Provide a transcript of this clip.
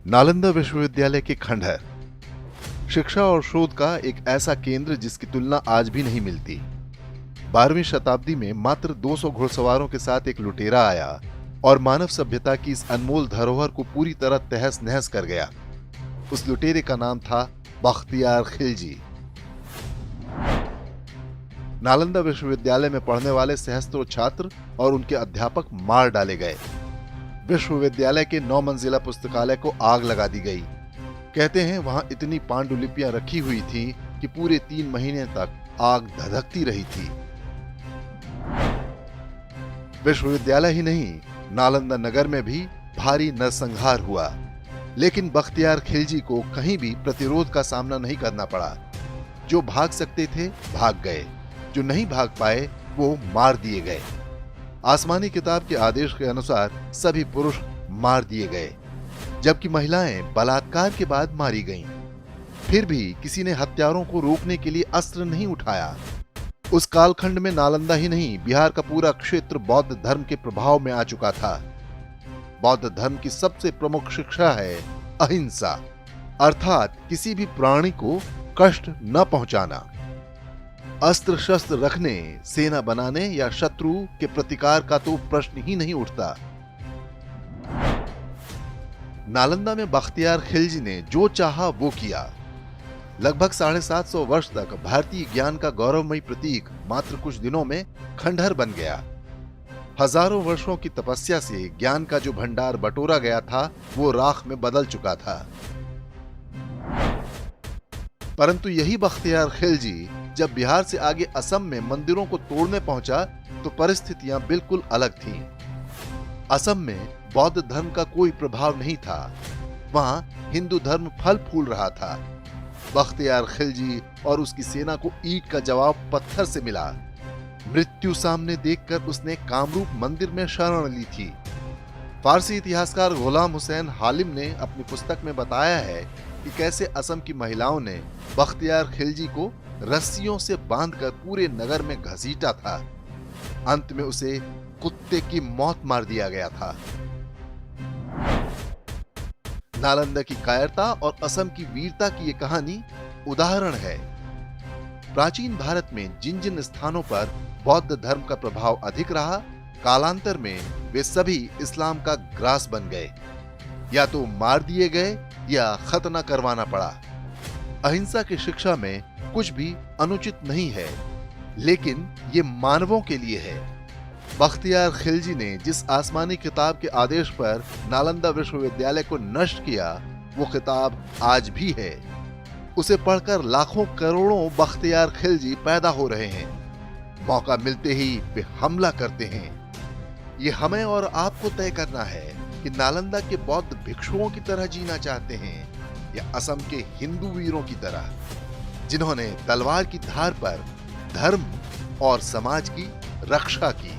नालंदा विश्वविद्यालय के खंडहर शिक्षा और शोध का एक ऐसा केंद्र जिसकी तुलना आज भी नहीं मिलती। 12वीं शताब्दी में मात्र 200 घुड़सवारों के साथ एक लुटेरा आया और मानव सभ्यता की इस अनमोल धरोहर को पूरी तरह तहस नहस कर गया। उस लुटेरे का नाम था बख्तियार खिलजी। नालंदा विश्वविद्यालय में पढ़ने वाले सहस्त्रों छात्र और उनके अध्यापक मार डाले गए। विश्वविद्यालय के 9 मंजिला पुस्तकालय को आग लगा दी गई। कहते हैं वहां इतनी पांडुलिपियां रखी हुई थी कि पूरे 3 महीने तक आग धधकती रही थी। विश्वविद्यालय ही नहीं, नालंदा नगर में भी भारी नरसंहार हुआ, लेकिन बख्तियार खिलजी को कहीं भी प्रतिरोध का सामना नहीं करना पड़ा। जो भाग सकते थे भाग गए, जो नहीं भाग पाए वो मार दिए गए। आसमानी किताब के आदेश के अनुसार सभी पुरुष मार दिए गए, जबकि महिलाएं बलात्कार के बाद मारी गईं। फिर भी किसी ने हत्यारों को रोकने के लिए अस्त्र नहीं उठाया। उस कालखंड में नालंदा ही नहीं, बिहार का पूरा क्षेत्र बौद्ध धर्म के प्रभाव में आ चुका था। बौद्ध धर्म की सबसे प्रमुख शिक्षा है अहिंसा, अर्थात किसी भी प्राणी को कष्ट न पहुंचाना। अस्त्र शस्त्र रखने, सेना बनाने या शत्रु के प्रतिकार का तो प्रश्न ही नहीं उठता। नालंदा में बख्तियार खिलजी ने जो चाहा वो किया। लगभग 750 वर्ष तक भारतीय ज्ञान का गौरवमयी प्रतीक मात्र कुछ दिनों में खंडहर बन गया। हजारों वर्षों की तपस्या से ज्ञान का जो भंडार बटोरा गया था वो राख में बदल चुका था। परंतु यही बख्तियार खिलजी जब बिहार से आगे असम में मंदिरों को तोड़ने पहुंचा तो परिस्थितियां बिल्कुल अलग थीं। असम में बौद्ध धर्म का कोई प्रभाव नहीं था, वहां हिंदू धर्म फल फूल रहा था। बख्तियार खिलजी और उसकी सेना को ईंट का जवाब पत्थर से मिला। मृत्यु सामने देखकर उसने कामरूप मंदिर में शरण ली थी। फारसी इतिहासकार गुलाम हुसैन हालिम ने अपनी पुस्तक में बताया है कि कैसे असम की महिलाओं ने बख्तियार खिलजी को रस्सियों से बांधकर पूरे नगर में घसीटा था। अंत में उसे कुत्ते की मौत मार दिया गया था। नालंदा की कायरता और असम की वीरता की यह कहानी उदाहरण है। प्राचीन भारत में जिन जिन स्थानों पर बौद्ध धर्म का प्रभाव अधिक रहा, कालांतर में वे सभी इस्लाम का ग्रास बन गए। या तो मार दिए गए या खतना करवाना पड़ा। अहिंसा की शिक्षा में कुछ भी अनुचित नहीं है, लेकिन ये मानवों के लिए है। बख्तियार खिलजी ने जिस आसमानी किताब के आदेश पर नालंदा विश्वविद्यालय को नष्ट किया, वो किताब आज भी है। उसे पढ़कर लाखों करोड़ों बख्तियार खिलजी पैदा हो रहे हैं। मौका मिलते ही वे हमला करते हैं। ये हमें और आपको तय करना है कि नालंदा के बौद्ध भिक्षुओं की तरह जीना चाहते हैं या असम के हिंदू वीरों की तरह, जिन्होंने तलवार की धार पर धर्म और समाज की रक्षा की।